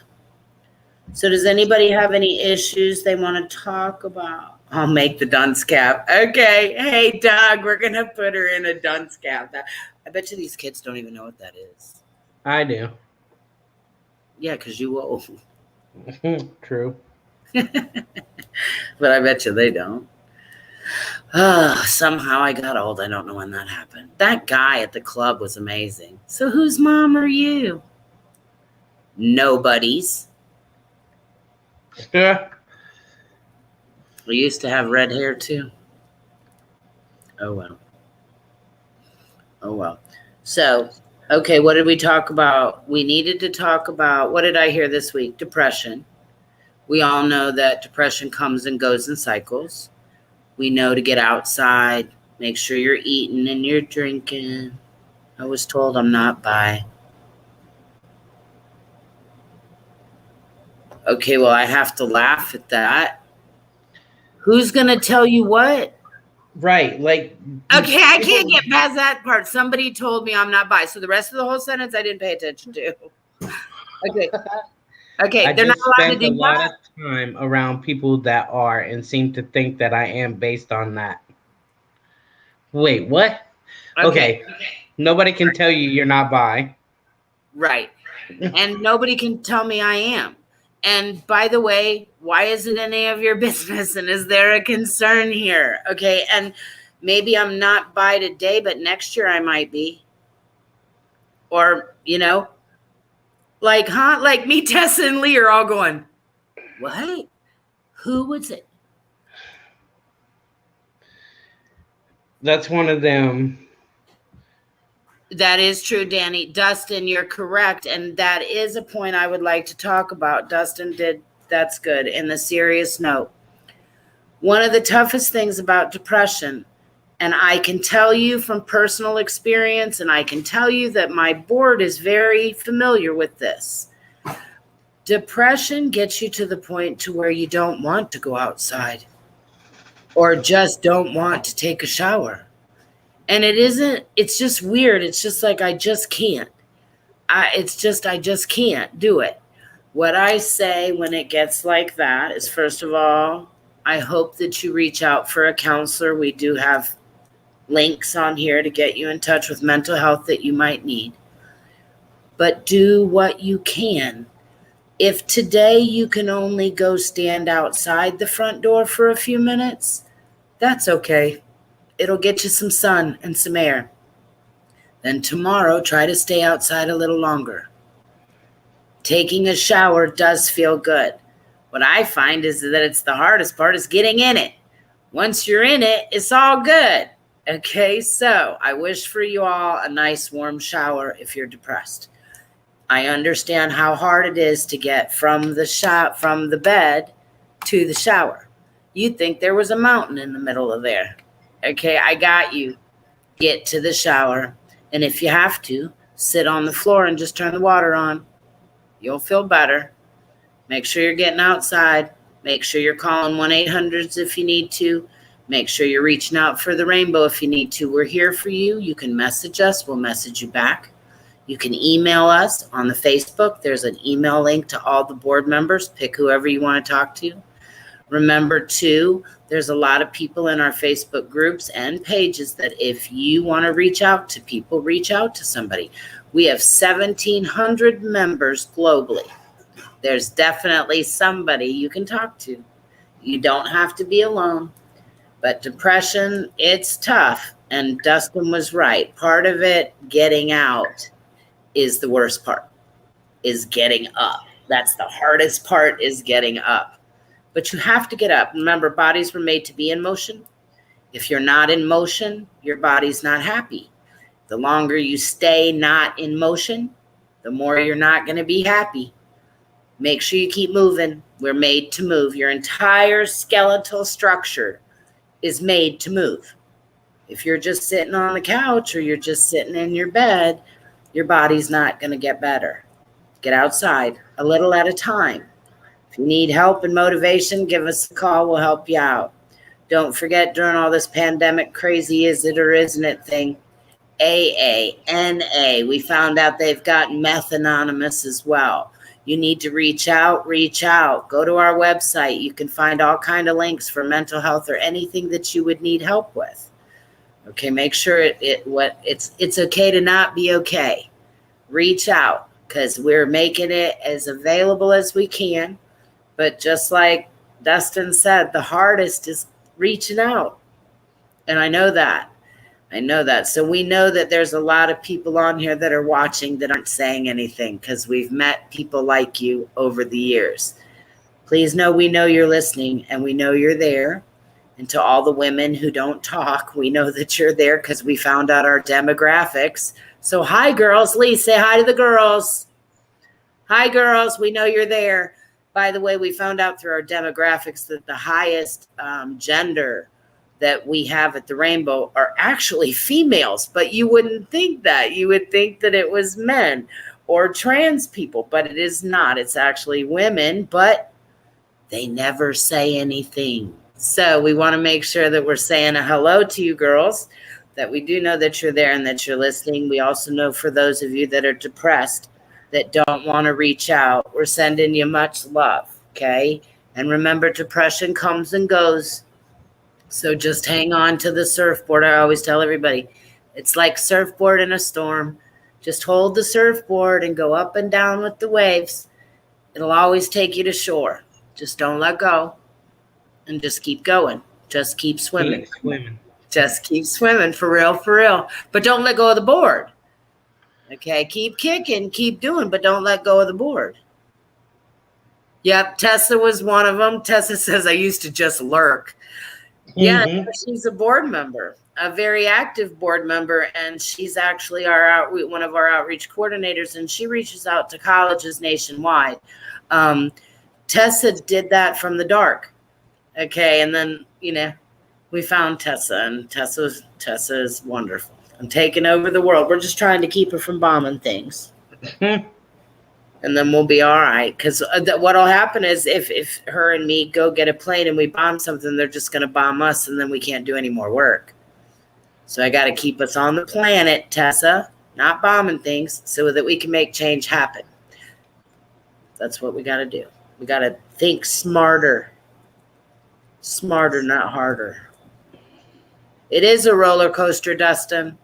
So does anybody have any issues they want to talk about? I'll make the dunce cap. Okay. Hey, Doug, we're going to put her in a dunce cap. I bet you these kids don't even know what that is. I do. Yeah, because you will. True. But I bet you they don't. Somehow I got old. I don't know when that happened. That guy at the club was amazing. So whose mom are you? Nobody's. Yeah. We used to have red hair too. Oh, well. Oh, well. So, okay, what did we talk about? We needed to talk about, what did I hear this week? Depression. We all know that depression comes and goes in cycles. We know to get outside, make sure you're eating and you're drinking. I was told I'm not bi. Okay, well, I have to laugh at that. Who's going to tell you what? Right, like. Okay, I can't get past that part. Somebody told me I'm not bi. So the rest of the whole sentence I didn't pay attention to. Okay. Okay, they're not allowed to do a lot of time around people that are and seem to think that I am based on that. Wait, what? Okay. Nobody can tell you you're not bi. Right. And nobody can tell me I am. And by the way, why is it any of your business? And is there a concern here? Okay. And maybe I'm not bi today, but next year I might be. Or, like, huh? Like me, Tessa, and Lee are all going, what? Who was it? That's one of them. That is true, Danny. Dustin, you're correct. And that is a point I would like to talk about. Dustin did. That's good. And the serious note. One of the toughest things about depression, And I can tell you from personal experience, and I can tell you that my board is very familiar with this. Depression gets you to the point to where you don't want to go outside or just don't want to take a shower. And it's just weird. It's just like, I just can't. I just can't do it. What I say when it gets like that is, first of all, I hope that you reach out for a counselor. We do have links on here to get you in touch with mental health that you might need. But do what you can. If today you can only go stand outside the front door for a few minutes, that's okay. It'll get you some sun and some air. Then tomorrow, try to stay outside a little longer. Taking a shower does feel good. What I find is that it's the hardest part is getting in it. Once you're in it, it's all good. Okay, so I wish for you all a nice warm shower if you're depressed. I understand how hard it is to get from the bed to the shower. You'd think there was a mountain in the middle of there. Okay, I got you. Get to the shower. And if you have to, sit on the floor and just turn the water on. You'll feel better. Make sure you're getting outside. Make sure you're calling 1-800s if you need to. Make sure you're reaching out for the rainbow if you need to. We're here for you. You can message us. We'll message you back. You can email us on the Facebook. There's an email link to all the board members. Pick whoever you want to talk to. Remember, too, there's a lot of people in our Facebook groups and pages that if you want to reach out to people, reach out to somebody. We have 1,700 members globally. There's definitely somebody you can talk to. You don't have to be alone. But depression, it's tough. And Dustin was right. Part of it, getting out, is the worst part, is getting up. That's the hardest part, is getting up. But you have to get up. Remember, bodies were made to be in motion. If you're not in motion, your body's not happy. The longer you stay not in motion, the more you're not going to be happy. Make sure you keep moving. We're made to move. Your entire skeletal structure is made to move. If you're just sitting on the couch or you're just sitting in your bed, your body's not going to get better. Get outside a little at a time. If you need help and motivation, give us a call. We'll help you out. Don't forget, during all this pandemic crazy is it or isn't it thing, AA, NA, we found out they've got Meth Anonymous as well. You need to reach out. Go to our website. You can find all kind of links for mental health or anything that you would need help with. Okay, make sure it's okay to not be okay. Reach out, because we're making it as available as we can. But just like Dustin said, the hardest is reaching out. And I know that. So we know that there's a lot of people on here that are watching that aren't saying anything, because we've met people like you over the years. Please know we know you're listening and we know you're there. And to all the women who don't talk, we know that you're there because we found out our demographics. So hi, girls. Lee, say hi to the girls. Hi, girls. We know you're there. By the way, we found out through our demographics that the highest gender that we have at the Rainbow are actually females, but you wouldn't think that. You would think that it was men or trans people, but it is not. It's actually women, but they never say anything. So we want to make sure that we're saying a hello to you girls, that we do know that you're there and that you're listening. We also know for those of you that are depressed, that don't want to reach out, we're sending you much love, okay? And remember, depression comes and goes. So just hang on to the surfboard. I always tell everybody, it's like surfboard in a storm. Just hold the surfboard and go up and down with the waves. It'll always take you to shore. Just don't let go and just keep going. Just keep swimming. Just keep swimming, for real. But don't let go of the board. Okay, keep kicking, keep doing, but don't let go of the board. Yep, Tessa was one of them. Tessa says, I used to just lurk. Yeah, she's a board member, a very active board member, and she's actually one of our outreach coordinators, and she reaches out to colleges nationwide. Tessa did that from the dark. Okay, and then, We found Tessa, and Tessa is wonderful. I'm taking over the world. We're just trying to keep her from bombing things. And then we'll be all right. Because what'll happen is if her and me go get a plane and we bomb something, they're just going to bomb us, and then we can't do any more work. So I got to keep us on the planet, Tessa, not bombing things, so that we can make change happen. That's what we got to do. We got to think smarter. Smarter, not harder. It is a roller coaster, Dustin.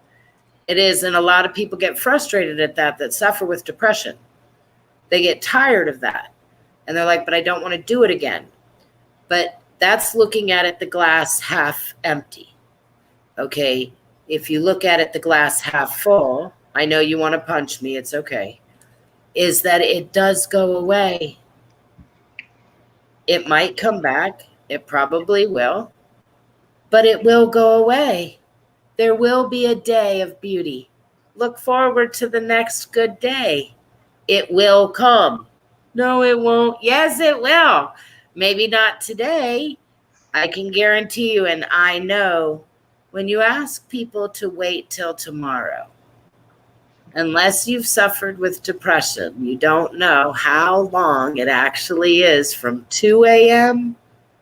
It is, and a lot of people get frustrated at that suffer with depression. They get tired of that. And they're like, but I don't want to do it again. But that's looking at it the glass half empty. Okay, if you look at it the glass half full, I know you want to punch me, it's okay, is that it does go away. It might come back. It probably will. But it will go away. There will be a day of beauty. Look forward to the next good day. It will come. No, it won't. Yes, it will. Maybe not today. I can guarantee you, and I know, when you ask people to wait till tomorrow, unless you've suffered with depression, you don't know how long it actually is from 2 a.m.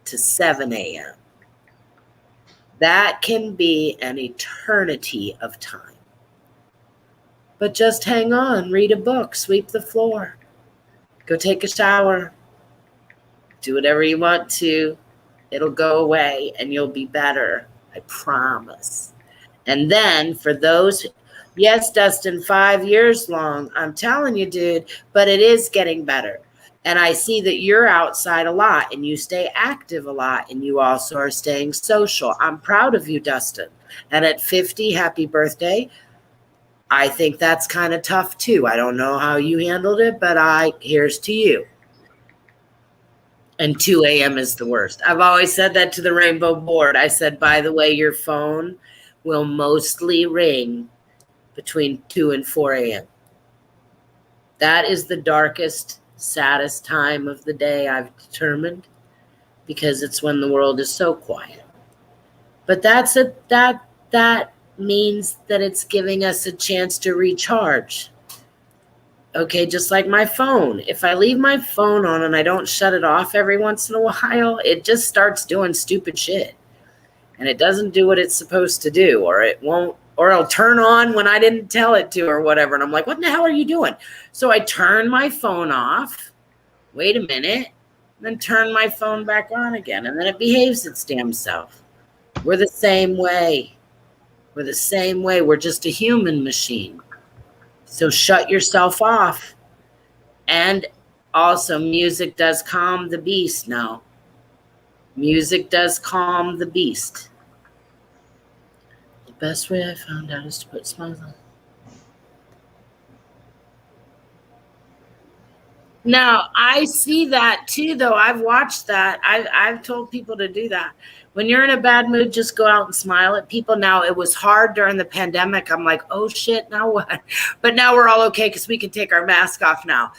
to 7 a.m. That can be an eternity of time. But just hang on, read a book, sweep the floor, go take a shower, do whatever you want to. It'll go away and you'll be better. I promise. And then for those, yes, Dustin, 5 years long, I'm telling you, dude, but it is getting better. And I see that you're outside a lot and you stay active a lot, and you also are staying social. I'm proud of you, Dustin. And at 50, happy birthday. I think that's kind of tough too. I don't know how you handled it, but here's to you. And 2 a.m. is the worst. I've always said that to the Rainbow Board. I said, by the way, your phone will mostly ring between 2 and 4 a.m. That is the darkest, saddest time of the day, I've determined, because it's when the world is so quiet. But that means that it's giving us a chance to recharge. Okay, just like my phone. If I leave my phone on and I don't shut it off every once in a while, it just starts doing stupid shit. And it doesn't do what it's supposed to do, or it won't, or it'll turn on when I didn't tell it to or whatever. And I'm like, what the hell are you doing? So I turn my phone off, wait a minute, then turn my phone back on again. And then it behaves its damn self. We're the same way. We're the same way. We're just a human machine. So shut yourself off. And also, music does calm the beast now. Music does calm the beast. The best way I found out is to put smiles on. Now, I see that too, though. I've watched that. I've told people to do that. When you're in a bad mood, just go out and smile at people. Now, it was hard during the pandemic. I'm like, oh, shit, now what? But now we're all okay because we can take our mask off now.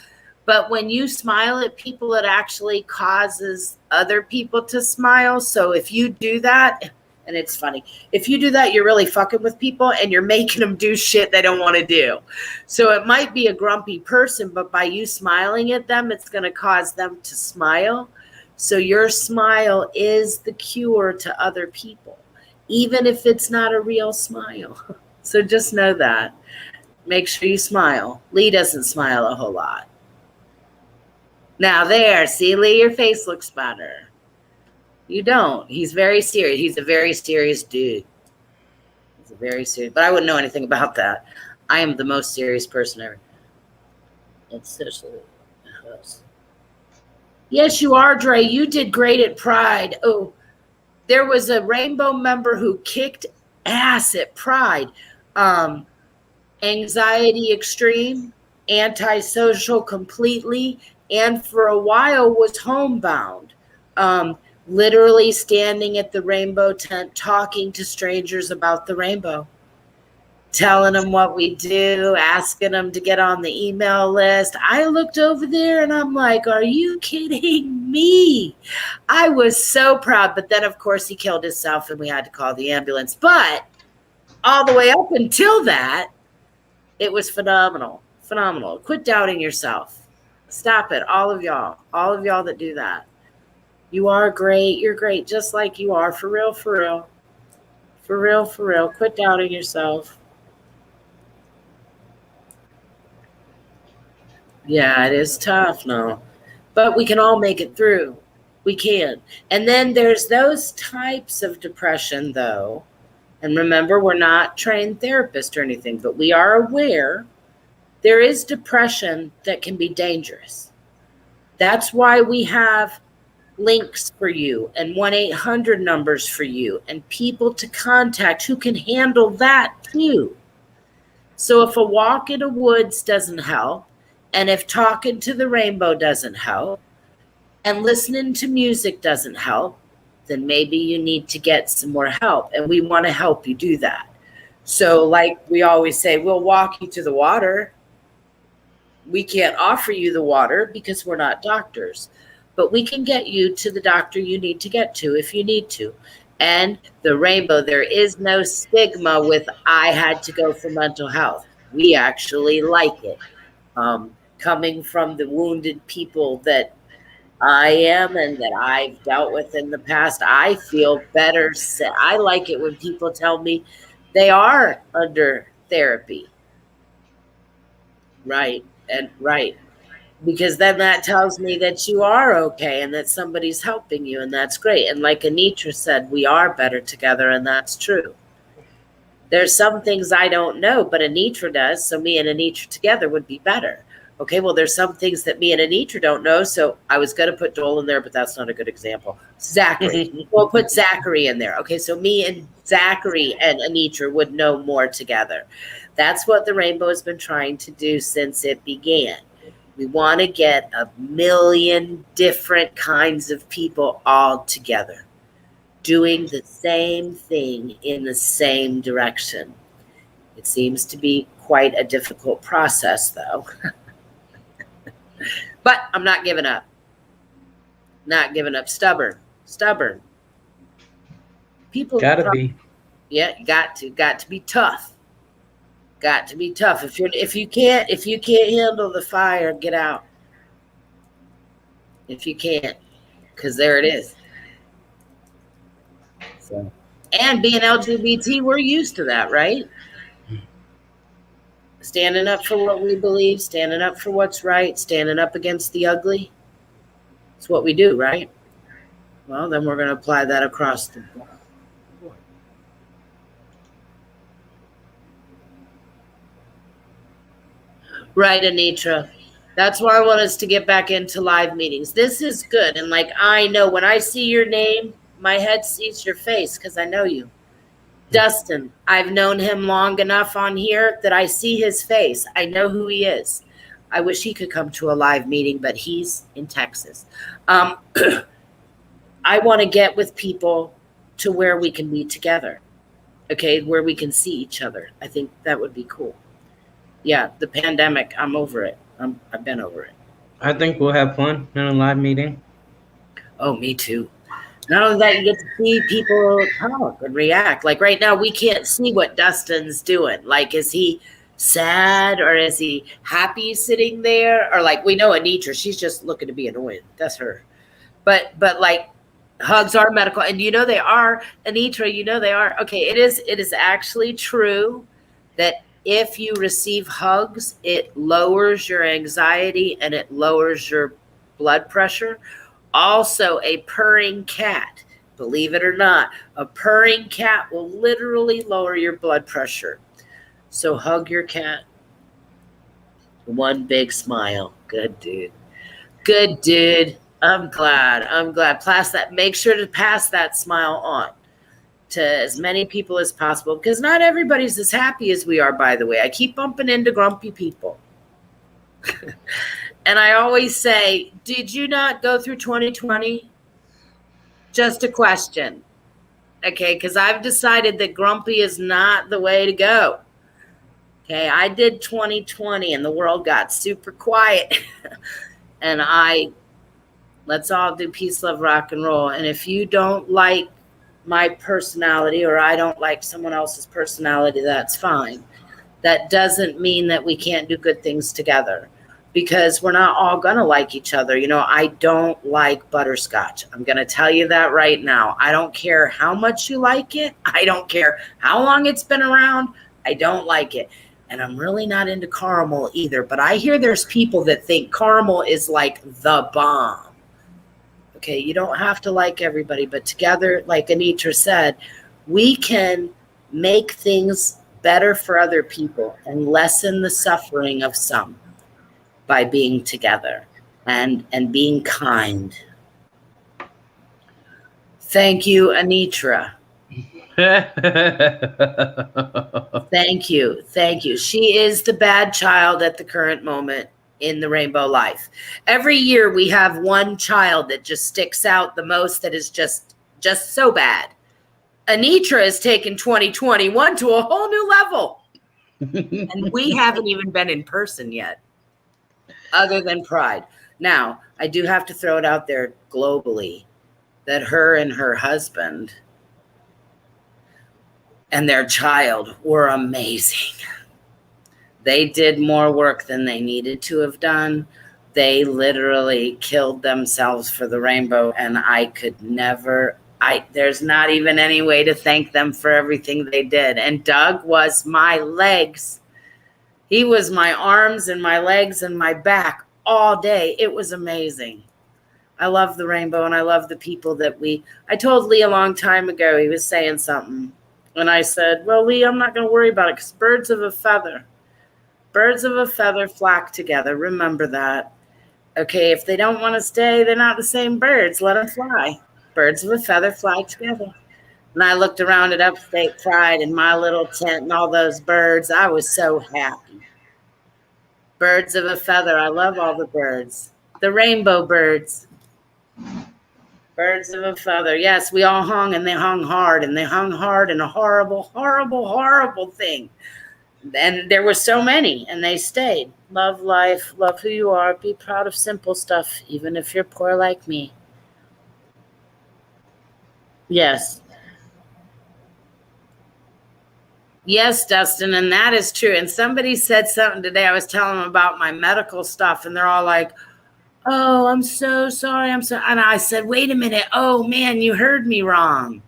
But when you smile at people, it actually causes other people to smile. So if you do that, and it's funny, if you do that, you're really fucking with people and you're making them do shit they don't want to do. So it might be a grumpy person, but by you smiling at them, it's going to cause them to smile. So your smile is the cure to other people, even if it's not a real smile. So just know that. Make sure you smile. Lee doesn't smile a whole lot. Now there, see, Lee, your face looks better. You don't. He's very serious. He's a very serious dude. He's a very serious, but I wouldn't know anything about that. I am the most serious person ever. It's socially. Yes, you are, Dre. You did great at Pride. Oh, there was a Rainbow member who kicked ass at Pride. Anxiety extreme, antisocial completely, and for a while was homebound. Literally standing at the rainbow tent talking to strangers about the rainbow. telling them what we do, asking them to get on the email list. I looked over there and I'm like, are you kidding me? I was so proud. But then, of course, he killed himself and we had to call the ambulance. But all the way up until that, it was phenomenal. Phenomenal. Quit doubting yourself. Stop it. All of y'all that do that. You are great. You're great just like you are. For real, for real. For real, for real. Quit doubting yourself. Yeah, it is tough, no. But we can all make it through. We can. And then there's those types of depression, though. And remember, we're not trained therapists or anything, but we are aware there is depression that can be dangerous. That's why we have links for you and 1-800 numbers for you and people to contact who can handle that too. So if a walk in the woods doesn't help, and if talking to the rainbow doesn't help, and listening to music doesn't help, then maybe you need to get some more help. And we want to help you do that. So like we always say, we'll walk you to the water. We can't offer you the water because we're not doctors, but we can get you to the doctor you need to get to if you need to. And the rainbow, there is no stigma with I had to go for mental health. We actually like it. Coming from the wounded people that I am and that I've dealt with in the past, I feel better. I like it when people tell me they are under therapy. Right. And right. Because then that tells me that you are okay and that somebody's helping you, and that's great. And like Anitra said, we are better together, and that's true. There's some things I don't know, but Anitra does, so me and Anitra together would be better. Okay, well, there's some things that me and Anitra don't know, so I was going to put Joel in there, but that's not a good example. Zachary. We'll put Zachary in there. Okay, so me and Zachary and Anitra would know more together. That's what the Rainbow has been trying to do since it began. We want to get 1 million different kinds of people all together, doing the same thing in the same direction. It seems to be quite a difficult process, though. But I'm not giving up. Not giving up. Stubborn. People gotta be. Yeah, got to be tough. Got to be tough. If you can't handle the fire, get out. If you can't, because there it is. So, and being LGBT, we're used to that, right? Standing up for what we believe, standing up for what's right, standing up against the ugly. It's what we do, right? Well, then we're going to apply that across the board. Right, Anitra. That's why I want us to get back into live meetings. This is good. And like, I know when I see your name, my head sees your face because I know you. Dustin, I've known him long enough on here that I see his face. I know who he is. I wish he could come to a live meeting, but he's in Texas. I want to get with people to where we can be together, okay, where we can see each other. I think that would be cool. Yeah, the pandemic, I'm over it. I've been over it. I think we'll have fun in a live meeting. Oh, me too. Not only that, you get to see people talk and react. Like right now, we can't see what Dustin's doing. Like, is he sad or is he happy sitting there? Or like, we know Anitra, she's just looking to be annoying. That's her. But like, hugs are medical. And you know they are, Anitra, you know they are. Okay, it is actually true that if you receive hugs, it lowers your anxiety and it lowers your blood pressure. Also, a purring cat, believe it or not, a purring cat will literally lower your blood pressure. So hug your cat. One big smile. Good dude. Good dude. I'm glad. Make sure to pass that smile on to as many people as possible, because not everybody's as happy as we are, by the way. I keep bumping into grumpy people. And I always say, did you not go through 2020? Just a question. Okay, because I've decided that grumpy is not the way to go. Okay, I did 2020 and the world got super quiet. And let's all do peace, love, rock and roll. And if you don't like my personality or I don't like someone else's personality, that's fine. That doesn't mean that we can't do good things together, because we're not all going to like each other. You know, I don't like butterscotch. I'm going to tell you that right now. I don't care how much you like it. I don't care how long it's been around. I don't like it. And I'm really not into caramel either. But I hear there's people that think caramel is like the bomb. Okay, you don't have to like everybody, but together, like Anitra said, we can make things better for other people and lessen the suffering of some by being together and being kind. Thank you, Anitra. Thank you. Thank you. She is the bad child at the current moment in the rainbow life. Every year we have one child that just sticks out the most, that is just so bad. Anitra has taken 2021 to a whole new level. And we haven't even been in person yet, other than Pride. Now, I do have to throw it out there globally that her and her husband and their child were amazing. They did more work than they needed to have done. They literally killed themselves for the rainbow, and I could never, there's not even any way to thank them for everything they did. And Doug was my legs. He was my arms and my legs and my back all day. It was amazing. I love the rainbow, and I love the people that I told Lee a long time ago, he was saying something. And I said, well, Lee, I'm not going to worry about it, because birds of a feather flock together. Remember that. Okay, if they don't want to stay, they're not the same birds. Let them fly. Birds of a feather fly together. And I looked around at Upstate Pride and my little tent and all those birds. I was so happy. Birds of a feather. I love all the birds. The rainbow birds. Birds of a feather. Yes, we all hung, and they hung hard, and they hung hard in a horrible, horrible, horrible thing. And there were so many, and they stayed. Love life, love who you are, be proud of simple stuff, even if you're poor like me. Yes. Yes, Dustin, and that is true. And somebody said something today. I was telling them about my medical stuff, and they're all like, oh, I'm so sorry. And I said, wait a minute. Oh, man, you heard me wrong.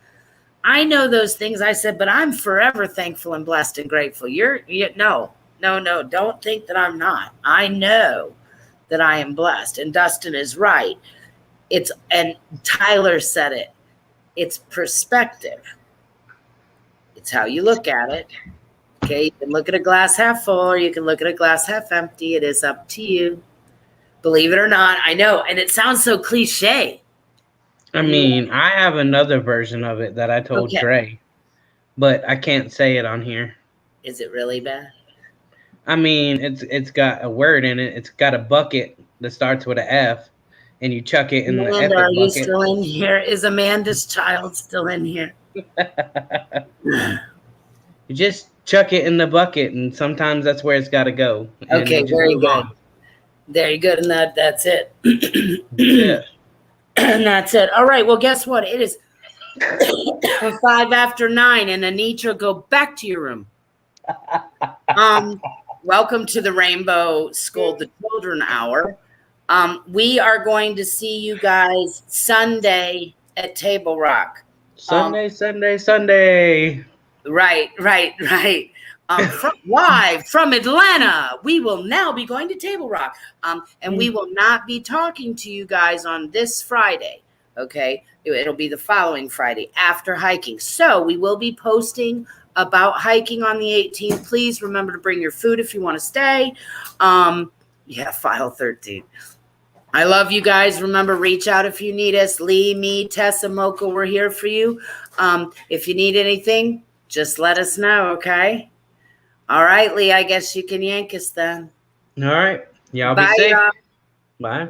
I know those things. I said, but I'm forever thankful and blessed and grateful. No, don't think that I'm not. I know that I am blessed. And Dustin is right. And Tyler said it. It's perspective. It's how you look at it. Okay, you can look at a glass half full, or you can look at a glass half empty. It is up to you. Believe it or not, I know. And it sounds so cliche. I mean, I have another version of it that I told Dre, but I can't say it on here. Is it really bad? I mean, it's got a word in it. It's got a bucket that starts with an F, and you chuck it in the F bucket. Are you still in here? Is Amanda's child still in here? You just chuck it in the bucket, and sometimes that's where it's got to go. Okay, very good. Very good, and that's it. Yeah. And that's it. All right, well, guess what? It is 5 after 9, and Anitra, go back to your room. Welcome to the Rainbow Scold the Children Hour. We are going to see you guys Sunday at Table Rock. Sunday. Right. Live from Atlanta, we will now be going to Table Rock. And we will not be talking to you guys on this Friday. Okay, it'll be the following Friday after hiking. So we will be posting about hiking on the 18th. Please remember to bring your food if you want to stay. File 13. I love you guys. Remember, reach out if you need us. Lee, me, Tessa, Mocha, we're here for you. If you need anything, just let us know, okay? All right, Lee, I guess you can yank us then. All right. Y'all be safe. Y'all. Bye.